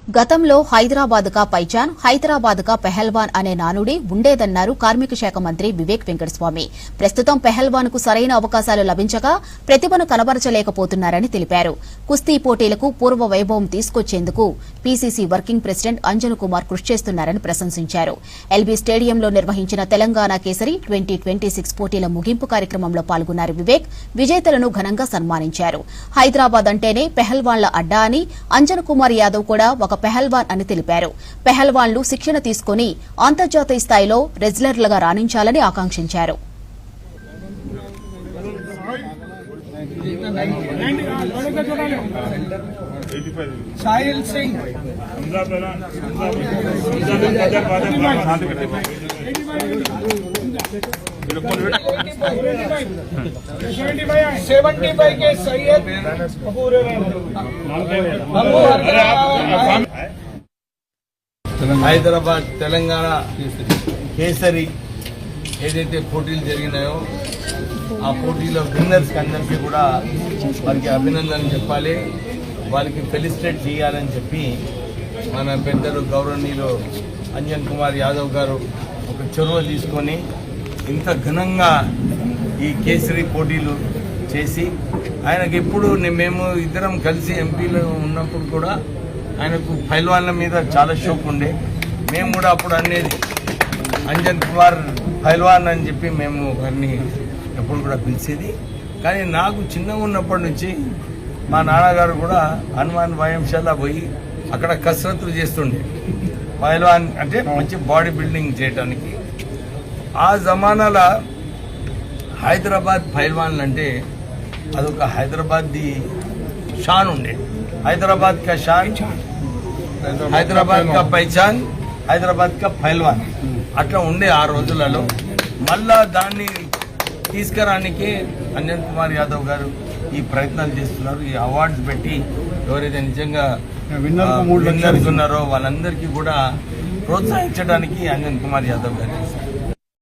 గతంలో హైదరాబాద్ కా పైచాన్, హైదరాబాద్ కా పెహల్వాన్ అనే నానుడి ఉండేదన్నారు కార్మిక శాఖ మంత్రి వివేక్ వెంకటస్వామి. ప్రస్తుతం పెహల్వాన్ కు సరైన అవకాశాలు లభించగా ప్రతిభను కనబరచలేకపోతున్నారని తెలిపారు. కుస్తీ పోటీలకు పూర్వ వైభవం తీసుకొచ్చేందుకు PCC working president Anjan Kumar కృషి చేస్తున్నారని ప్రశంసించారు. ఎల్బీ స్టేడియంలో నిర్వహించిన తెలంగాణ కేసరి 2026 పోటీల ముగింపు కార్యక్రమంలో పాల్గొన్నారు వివేక్. విజేతలను ఘనంగా సన్మానించారు. హైదరాబాద్ అంటేనే పెహల్వాన్ల అడ్డా అని అంజన్ కుమార్ యాదవ్ కూడా ఒక పెహల్వాన్ అని తెలిపారు. పెహల్వాన్లు శిక్షణ తీసుకుని అంతర్జాతీయ స్థాయిలో రెజ్లర్లుగా రాణించాలని ఆకాంక్షించారు. హైదరాబాద్ తెలంగాణ కేసరి ఏదైతే పోటీలు జరిగినాయో ఆ పోటీలో విన్నర్స్ అందరికీ కూడా వారికి అభినందనలు చెప్పాలి, వాళ్ళకి ఫెలిసిటేట్ చేయాలని చెప్పి మన పెద్దలు గౌరవనీయులు అంజన్ కుమార్ యాదవ్ గారు ఒక చొరవ తీసుకొని ఇంత ఘనంగా ఈ కేసరి పోటీలు చేసి ఆయనకు ఎప్పుడు మేము ఇద్దరం కలిసి ఎంపీలో ఉన్నప్పుడు కూడా ఆయనకు పైల్వాన్ల మీద చాలా షోక్ ఉండే. మేము కూడా అప్పుడు అనేది అంజన్ కుమార్ పైల్వాన్ అని చెప్పి మేము వారిని ఎప్పుడు కూడా పిలిచేది. కానీ నాకు చిన్నగా ఉన్నప్పటి నుంచి మా నాన్నగారు కూడా హనుమాన్ వ్యాయామశాల పోయి అక్కడ కసరత్తులు చేస్తుండే. పైల్వాన్ అంటే మంచి బాడీ బిల్డింగ్ చేయడానికి ఆ జమానాలో హైదరాబాద్ పైల్వాన్లు అంటే అదొక హైదరాబాద్ ది షాన్ ఉండే. హైదరాబాద్ కా షాన్, హైదరాబాద్ కా పైచాన్, హైదరాబాద్ కా పైల్వాన్ అట్లా ఉండే ఆ రోజులలో. మళ్ళా దాన్ని తీసుకురానికి అంజన్ కుమార్ యాదవ్ గారు ఈ ప్రయత్నాలు చేస్తున్నారు. ఈ అవార్డ్స్ పెట్టి ఎవరైతే నిజంగా విన్నర్స్ ఉన్నారో వాళ్ళందరికీ కూడా ప్రోత్సహించడానికి అంజన్ కుమార్ యాదవ్ గారు